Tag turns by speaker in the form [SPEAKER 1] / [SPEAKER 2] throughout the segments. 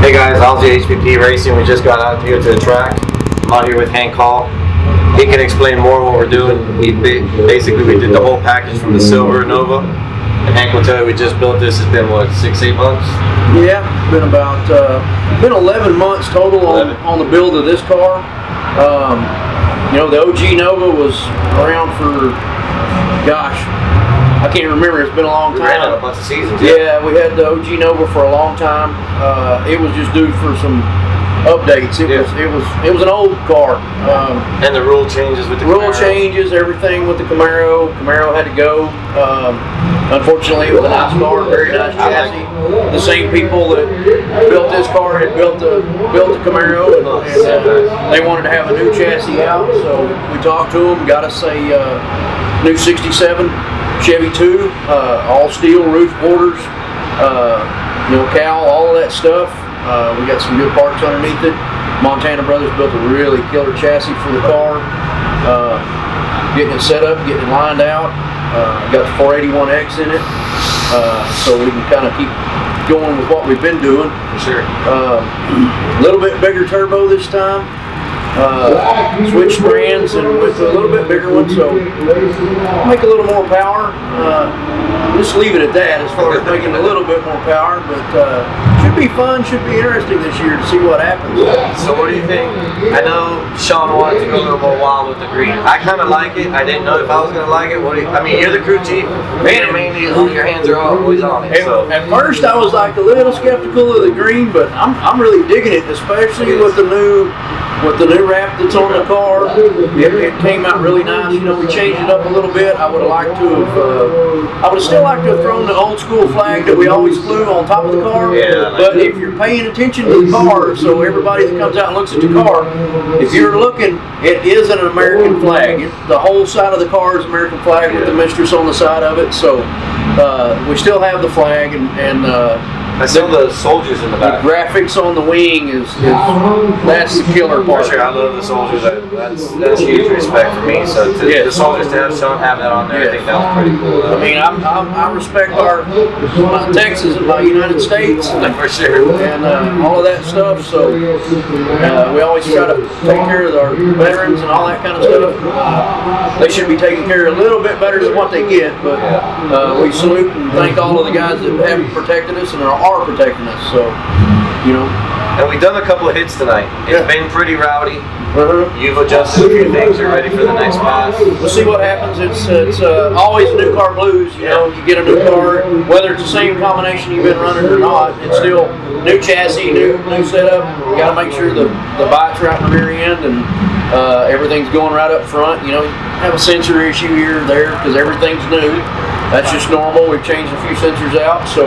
[SPEAKER 1] Hey guys, HPP Racing. We just got out here to the track. I'm out here with Hank Hall. He can explain more what we're doing. Basically, we did the whole package from the silver Nova. And Hank will tell you we just built this. It's been what, 6-8 months?
[SPEAKER 2] Yeah, it's been about been 11 months total on the build of this car. You know, the OG Nova was around for, gosh, I can't remember. It's been a long time.
[SPEAKER 1] We ran out a bunch of seasons.
[SPEAKER 2] Yeah, we had the OG Nova for a long time. It was just due for some updates. It was an old car.
[SPEAKER 1] And the rule changes with the
[SPEAKER 2] rule changes, everything with the Camaro. Camaro had to go. Unfortunately, it was a nice car, very nice chassis. The same people that built this car had built the Camaro, and they wanted to have a new chassis out. So we talked to them, got us a new '67 Chevy 2, all steel roof borders, you know, cowl, all of that stuff. We got some good parts underneath it. Montana Brothers built a really killer chassis for the car. Getting it set up, getting it lined out. Got the 481X in it, so we can kind of keep going with what we've been doing.
[SPEAKER 1] For sure.
[SPEAKER 2] A little bit bigger turbo this time. Switched brands and went to a little bit bigger one, so make a little more power. Just leave it at that as far as making a little bit more power, but should be fun, should be interesting this year to see what happens.
[SPEAKER 1] So what do you think? I know Shawn wanted to go a little more wild with the green. I kind of like it. I didn't know if I was going to like it. I mean, you're the crew chief. Man, mainly your hands are always on it. So. At
[SPEAKER 2] first I was like a little skeptical of the green, but I'm really digging it, especially with the new wrap that's on the car. It came out really nice. You know, we changed it up a little bit. I would have liked to have, I would have still liked to have thrown the old school flag that we always flew on top of the car.
[SPEAKER 1] Yeah,
[SPEAKER 2] but if you're paying attention to the car, so everybody that comes out and looks at the car, if you're looking, it is an American flag. The whole side of the car is American flag with the Mistress on the side of it. So we still have the flag, and
[SPEAKER 1] I saw the soldiers in the back.
[SPEAKER 2] The graphics on the wing is that's the killer part.
[SPEAKER 1] For sure, I love the soldiers. That's huge respect for me. So the soldiers to have Shawn have that on there, I think that was pretty cool.
[SPEAKER 2] I mean, I respect my Texas and my United States,
[SPEAKER 1] for sure,
[SPEAKER 2] and all of that stuff. So we always try to take care of our veterans and all that kind of stuff. They should be taken care of a little bit better than what they get, but we salute and thank all of the guys that have protected us and are protecting us, so, you know.
[SPEAKER 1] And we've done a couple of hits tonight. It's been pretty rowdy. You've adjusted a few things. You're ready for the next pass.
[SPEAKER 2] We'll see what happens. It's always new car blues. You know, you get a new car, whether it's the same combination you've been running or not. It's still new chassis, new setup. You got to make sure the bite's right in the rear end and everything's going right up front. You know, you have a sensor issue here or there because everything's new. That's just normal. We've changed a few sensors out, so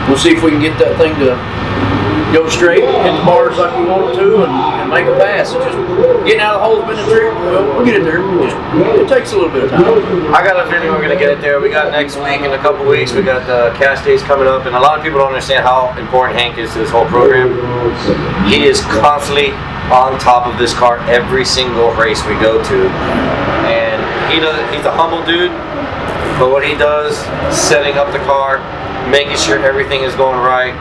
[SPEAKER 2] we'll see if we can get that thing to go straight, hit the bars like we want it to, and make a pass. It's just getting out of the hole has been a trick. We'll get it there. It takes a little bit of time.
[SPEAKER 1] I got a feeling we're going to get it there. We got next week, in a couple weeks, we got the cash days coming up, and a lot of people don't understand how important Hank is to this whole program. He is constantly on top of this car every single race we go to, and he's a humble dude. But what he does, setting up the car, making sure everything is going right.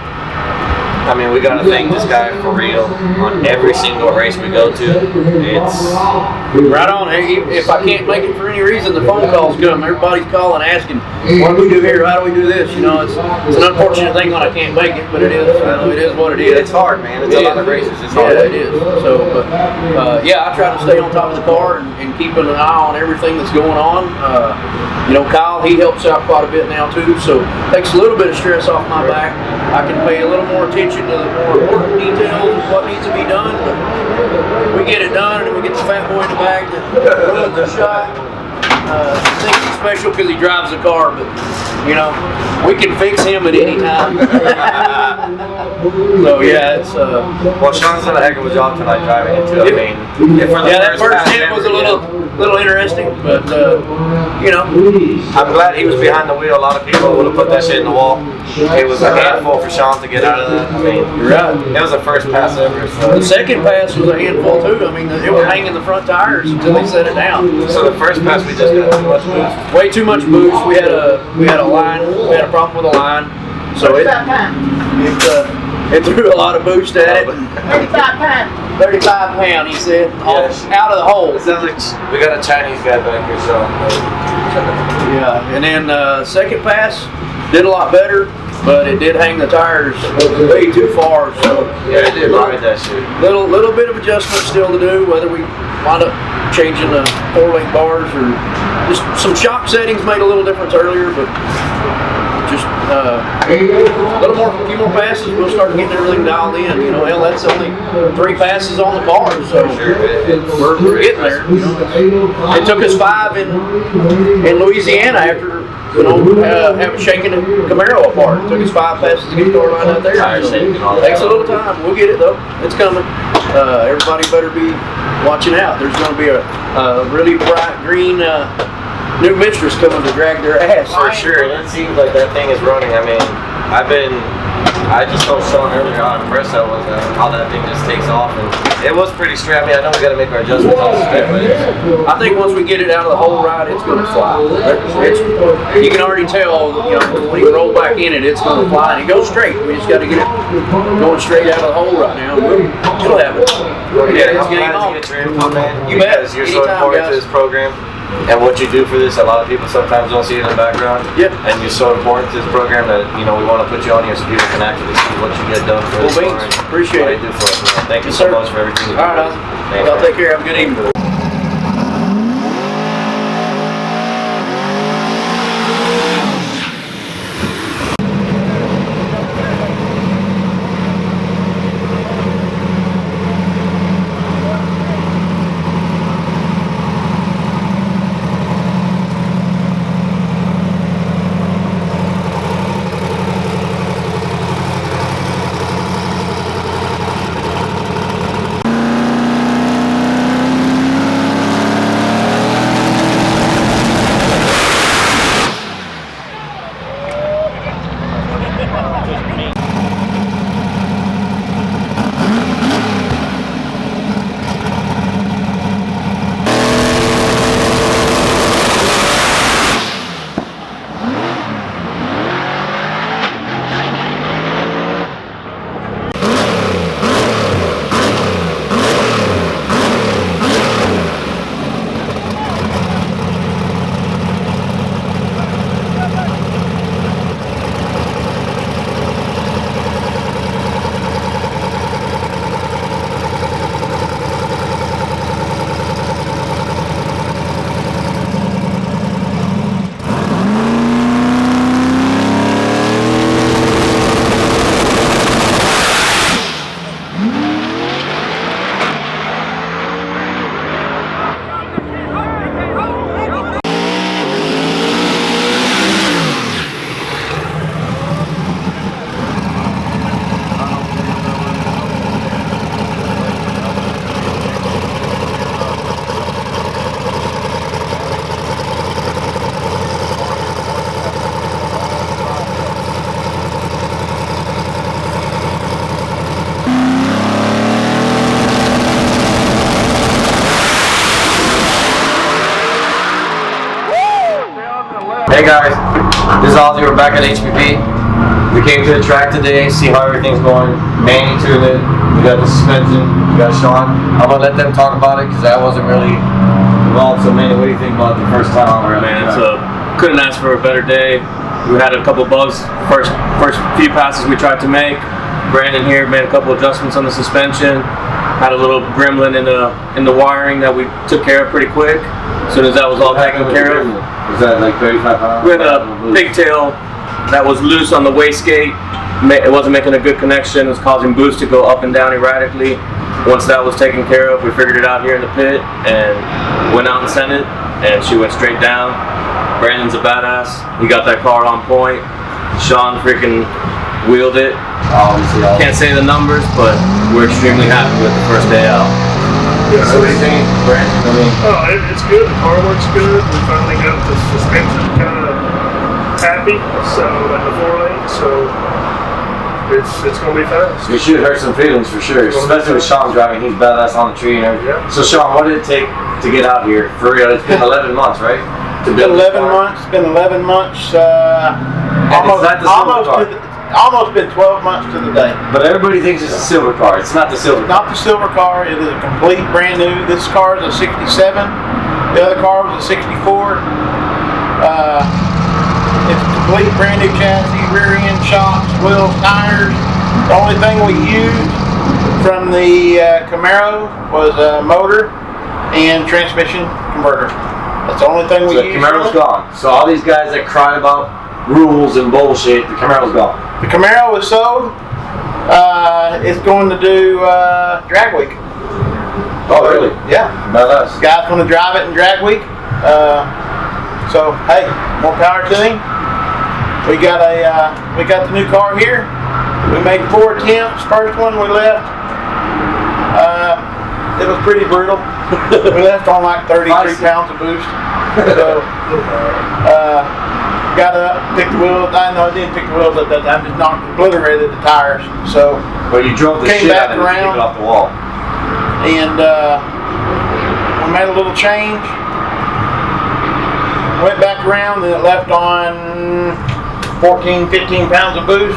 [SPEAKER 1] I mean, we gotta thank this guy for real on every single race we go to. It's
[SPEAKER 2] right on. If I can't make it for any reason, the phone calls come. Everybody's calling, asking, "What do we do here? How do we do this?" You know, it's an unfortunate thing when I can't make it, but it is. It is what it is.
[SPEAKER 1] It's hard, man. It's a lot of races. It's hard.
[SPEAKER 2] Yeah, it is. So, but yeah, I try to stay on top of the car and keeping an eye on everything that's going on. You know, Kyle, he helps out quite a bit now too, so takes a little bit of stress off my back. I can pay a little more attention to the more important details of what needs to be done. But we get it done, and then we get the fat boy in the back that runs the shot. Thinks he's special because he drives the car, but you know, we can fix him at any time. So yeah, it's
[SPEAKER 1] well, Shawn's done a heck of a job tonight driving it too. I mean,
[SPEAKER 2] that first hit was a little interesting, but you know,
[SPEAKER 1] I'm glad he was behind the wheel. A lot of people would have put that shit in the wall. It was a handful for Shawn to get out of that. I mean,
[SPEAKER 2] you're right.
[SPEAKER 1] It was the first pass ever. So.
[SPEAKER 2] The second pass was a handful too. I mean, it was hanging the front tires until they set it down.
[SPEAKER 1] So the first pass we just got too much boost.
[SPEAKER 2] Way too much boost. We had a line. We had a problem with a line. So It threw a lot of boost at it.
[SPEAKER 3] 35 pounds.
[SPEAKER 2] 35 pound, he said, out of the hole.
[SPEAKER 1] It sounds like we got a Chinese guy back here, so.
[SPEAKER 2] Yeah, and then second pass did a lot better, but it did hang the tires way too far. So
[SPEAKER 1] yeah, it did ride that shit.
[SPEAKER 2] Little bit of adjustment still to do, whether we wind up changing the 4-link bars or just some shock settings made a little difference earlier, but just a few more passes, we'll start getting everything dialed in. You know, hell, that's only 3 passes on the car, so we're getting there. You know, it took us 5 in Louisiana after having shaken the Camaro apart. It took us 5 passes to get the car line out there. So it takes a little time. We'll get it though. It's coming. Everybody better be watching out. There's going to be a really bright green new Mistress coming to drag their ass.
[SPEAKER 1] For sure, and it seems like that thing is running. I mean, I just told Shawn earlier how impressed I was at how that thing just takes off, and it was pretty straight. I mean, I know we got to make our adjustments on the spec, but
[SPEAKER 2] I think once we get it out of the hole right, it's going to fly. You can already tell, you know, when you roll back in it, it's going to fly, and it goes straight. We just got to get it going straight out of the hole right now. It'll happen.
[SPEAKER 1] Yeah, I'm glad to get your input, man.
[SPEAKER 2] You bet.
[SPEAKER 1] Because you're so important to this program. And what you do for this, a lot of people sometimes don't see it in the background.
[SPEAKER 2] Yeah.
[SPEAKER 1] And you're so important to this program that, you know, we want to put you on here so people can actually see what you get done for this car.
[SPEAKER 2] Appreciate it.
[SPEAKER 1] What you do for us, man. Thank you so much for everything you do.
[SPEAKER 2] All right,
[SPEAKER 1] Thanks,
[SPEAKER 2] y'all take care. Have a good evening.
[SPEAKER 1] Hey guys, this is Ozzy. We're back at HPP. We came to the track today, see how everything's going. Manny tuned it. We got the suspension. We got Shawn. I'm gonna let them talk about it because I wasn't really involved. So Manny, what do you think about the first time around?
[SPEAKER 4] Man, couldn't ask for a better day. We had a couple bugs. First few passes we tried to make. Brandon here made a couple adjustments on the suspension. Had a little gremlin in the wiring that we took care of pretty quick. As soon as that was all taken care of.
[SPEAKER 1] Was that like 35 pounds?
[SPEAKER 4] We had a pigtail that was loose on the wastegate. It wasn't making a good connection. It was causing boost to go up and down erratically. Once that was taken care of, we figured it out here in the pit and went out and sent it, and she went straight down. Brandon's a badass. He got that car on point. Shawn freaking wheeled it.
[SPEAKER 1] Obviously,
[SPEAKER 4] can't say the numbers, but we're extremely happy with the first day out.
[SPEAKER 5] Yeah,
[SPEAKER 1] so what do you think, Brandon? I mean,
[SPEAKER 5] it's good. The car works good. We finally got the suspension kind of happy, so at the 4-lane, so it's gonna be fast.
[SPEAKER 1] you should hurt some feelings for sure, especially with Shawn driving. He's badass on the tree and everything.
[SPEAKER 5] Yeah.
[SPEAKER 1] So Shawn, what did it take to get out here? For real, it's been 11 months, right? To
[SPEAKER 6] It's been 11 months. It's been 11 months. Almost
[SPEAKER 1] is that the silver car?
[SPEAKER 3] almost been 12 months to the day.
[SPEAKER 1] But everybody thinks it's a silver car. It's not the silver car.
[SPEAKER 3] Not the silver car. It is a complete brand new. This car is a 67. The other car was a 64. It's a complete brand new chassis, rear end, shocks, wheels, tires. The only thing we used from the Camaro was a motor and transmission converter. That's the only thing we used.
[SPEAKER 1] The Camaro's gone. So all these guys that cry about rules and bullshit, the Camaro's gone.
[SPEAKER 3] The Camaro is sold. It's going to do drag week.
[SPEAKER 1] Oh, really?
[SPEAKER 3] Yeah.
[SPEAKER 1] Badass.
[SPEAKER 3] Guy's going to drive it in drag week. So hey, more power to him. We got the new car here. We made 4 attempts. First one we left. It was pretty brutal. We left on like 33 pounds of boost. So got up, picked the wheels. I didn't pick the wheels at that time. Just knocked, obliterated the tires. So
[SPEAKER 1] but you drove the
[SPEAKER 3] came
[SPEAKER 1] shit
[SPEAKER 3] back
[SPEAKER 1] out of it to
[SPEAKER 3] around
[SPEAKER 1] keep it off the wall.
[SPEAKER 3] and we made a little change. Went back around and it left on 14, 15 pounds of boost.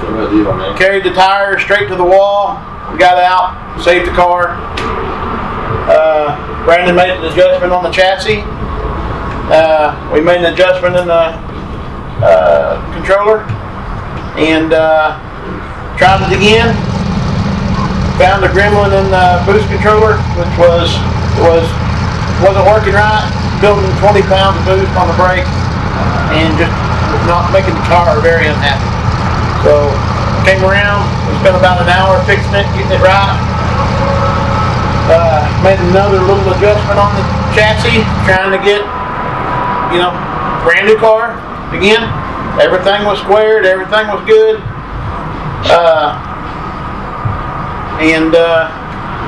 [SPEAKER 3] Carried the tires straight to the wall. We got out, saved the car. Brandon made an adjustment on the chassis. We made an adjustment in the controller and tried it again. Found a gremlin in the boost controller, which wasn't working right. Building 20 pounds of boost on the brake and just not making the car very unhappy. So came around, we spent about an hour fixing it, getting it right. Made another little adjustment on the chassis, trying to get, brand new car again. Everything was squared, everything was good.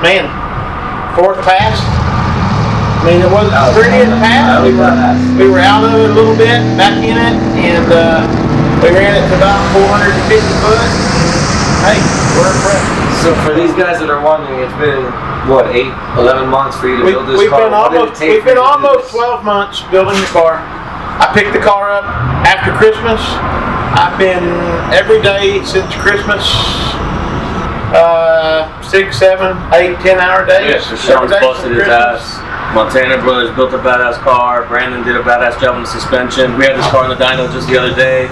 [SPEAKER 3] Man, 4th pass. I mean, it wasn't pretty in the past. We were out of it a little bit, back in it, and we ran it to about 450 foot. Hey, we're impressed.
[SPEAKER 1] So for these guys that are wondering, it's been, what, 8, 11 months for you to build this
[SPEAKER 3] We've
[SPEAKER 1] car?
[SPEAKER 3] We've been almost 12 months building the car. I picked the car up after Christmas. I've been every day since Christmas. 6, 7, 8, 10-hour days.
[SPEAKER 4] Yeah, so Shawn's busted his ass. Montana Brothers built a badass car. Brandon did a badass job on the suspension. We had this car in the dyno just the other day.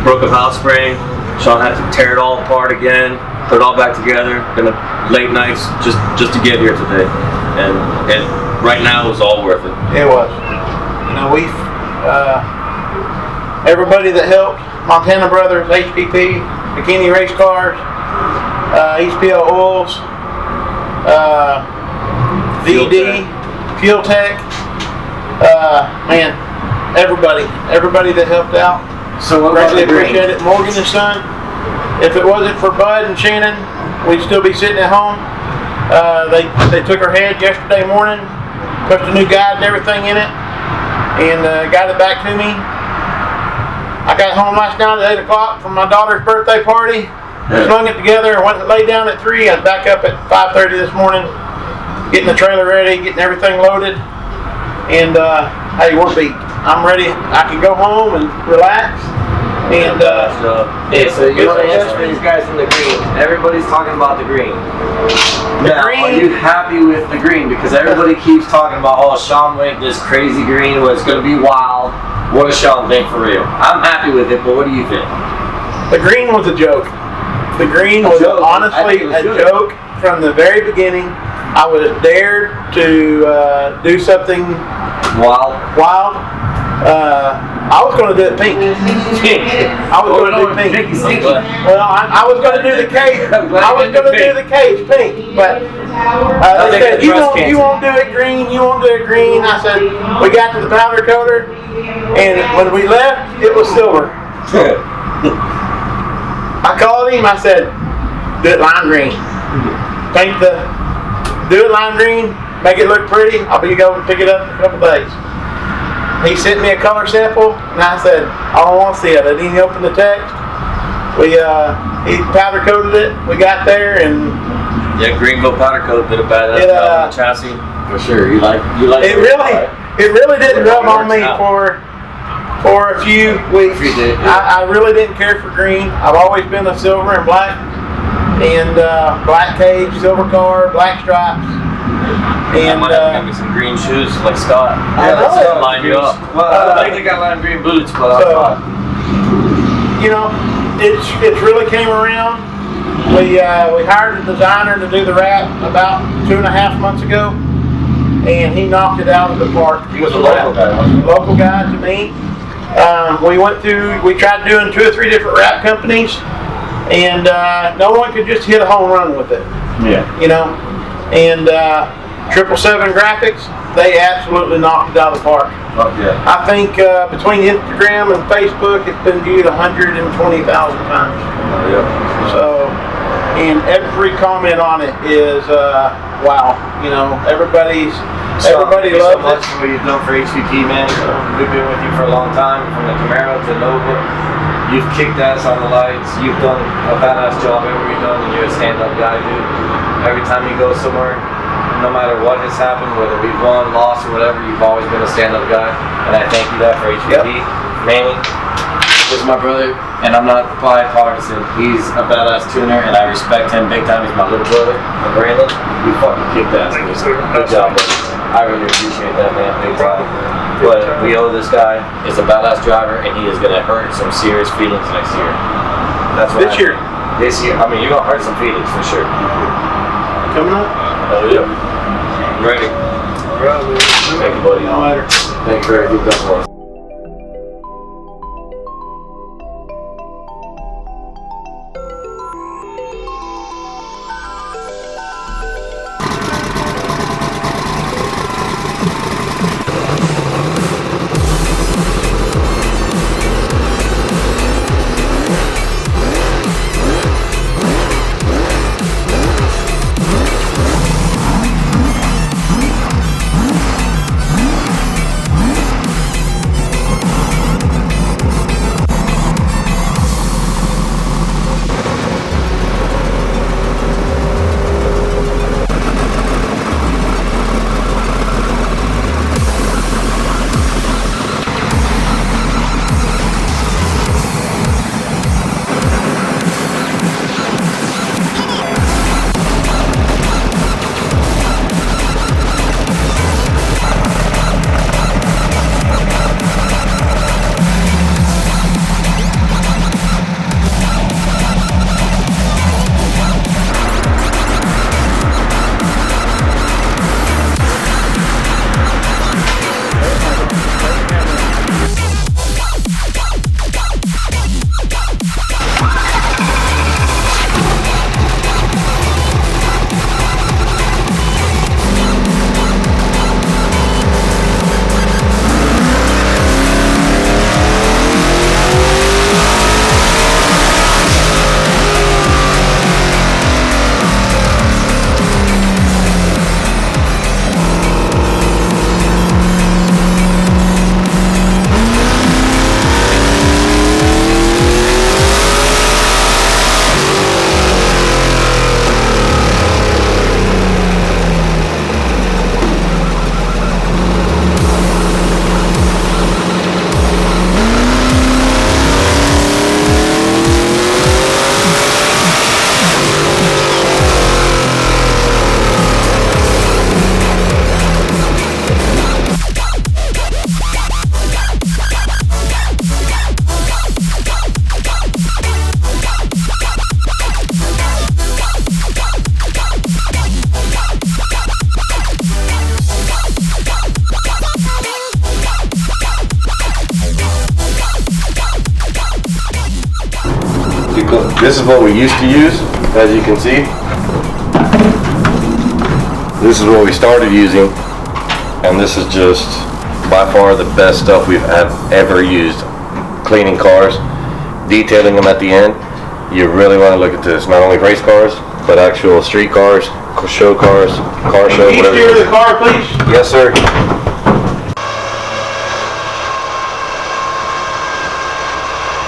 [SPEAKER 4] Broke a valve spring. Shawn had to tear it all apart again, put it all back together. Been late nights just to get here today. And right now it was all worth it.
[SPEAKER 3] It was. We've everybody that helped, Montana Brothers, HPP, Bikini Race Cars, HPL Oils, VD, Fuel Tech, man, everybody that helped out.
[SPEAKER 1] So what about
[SPEAKER 3] Greatly
[SPEAKER 1] the green?
[SPEAKER 3] appreciate it. Morgan and Son. If it wasn't for Bud and Shannon, we'd still be sitting at home. They took our head yesterday morning, put the new guide and everything in it, and got it back to me. I got home last night at 8 o'clock from my daughter's birthday party. Slung it together, went and laid down at 3. I was back up at 5:30 this morning, getting the trailer ready, getting everything loaded, and hey, we're beat. I'm ready. I can go home and relax. And
[SPEAKER 1] yeah, so you want to answer these guys in the green. Everybody's talking about the green. Now, are you happy with the green? Because everybody keeps talking about, oh, Shawn went this crazy green was going to be wild. What does Shawn think for real? I'm happy with it, but what do you think?
[SPEAKER 3] The green was a joke. The green was honestly a joke from the very beginning. I was dared to do something wild. I was going to do it pink. I was going to do pink. Well, I was going to do the cage. I was going to do the cage pink, but they said you won't do it green. You won't do it green. I said we got to the powder coater, and when we left, it was silver. I called him. I said, do it lime green. Do it lime green. Make it look pretty. I'll be going to pick it up in a couple days. He sent me a color sample, and I said, I don't want to see it. I didn't open the text. He powder coated it. We got there, and
[SPEAKER 4] yeah, Greenville powder coat did a badass job on the chassis.
[SPEAKER 1] For sure, you like
[SPEAKER 3] it. Really didn't rub on me for for a few weeks.
[SPEAKER 1] You did.
[SPEAKER 3] I really didn't care for green. I've always been a silver and black. And black cage, silver car, black stripes.
[SPEAKER 4] And got me some green shoes like Scott.
[SPEAKER 3] I know.
[SPEAKER 4] Scott lined you up.
[SPEAKER 1] Well, I think they got lime green boots, but I thought.
[SPEAKER 3] You know, it's really came around. We hired a designer to do the wrap about 2.5 months ago, and he knocked it out of the park.
[SPEAKER 1] He was a local guy, wasn't he?
[SPEAKER 3] Local guy to me. We tried doing 2 or 3 different wrap companies, and no one could just hit a home run with it.
[SPEAKER 1] Yeah.
[SPEAKER 3] You know, and 777 Graphics, they absolutely knocked it out of the park.
[SPEAKER 1] Oh, yeah.
[SPEAKER 3] I think between Instagram and Facebook, it's been viewed 120,000 times.
[SPEAKER 1] Oh, yeah.
[SPEAKER 3] So, and every comment on it is wow. You know, everybody
[SPEAKER 1] Thank you so
[SPEAKER 3] loves
[SPEAKER 1] much
[SPEAKER 3] it.
[SPEAKER 1] for what you've done for HPP, man. We've been with you for a long time, from the Camaro to Nova. You've kicked ass on the lights. You've done a badass job everywhere you've done, and you're a stand-up guy, dude. Every time you go somewhere, no matter what has happened, whether we've won, lost, or whatever, you've always been a stand-up guy, and I thank you that for HPP. Manny, this is my brother, and I'm not bipartisan. He's a badass tuner, and I respect him big time. He's my little brother, and Brandon, you fucking kicked ass.
[SPEAKER 5] Thank you,
[SPEAKER 1] dude.
[SPEAKER 5] sir.
[SPEAKER 1] Good job, buddy. I really appreciate that, man, big time. But we owe this guy. He's a badass driver, and he is gonna hurt some serious feelings next year. That's what
[SPEAKER 3] This year.
[SPEAKER 1] This year. I mean, you're gonna hurt some feelings for sure.
[SPEAKER 3] Coming up.
[SPEAKER 1] Oh yeah. You ready?
[SPEAKER 5] Right, man.
[SPEAKER 1] Thank you, buddy.
[SPEAKER 3] No matter.
[SPEAKER 1] Thank you for everything you've done for us. This is what we used to use, as you can see. This is what we started using, and this is just by far the best stuff we've ever used. Cleaning cars, detailing them at the end. You really want to look at this. Not only race cars, but actual street cars, show cars, car show,
[SPEAKER 3] Can you
[SPEAKER 1] whatever.
[SPEAKER 3] steer the car, please?
[SPEAKER 1] Yes, sir.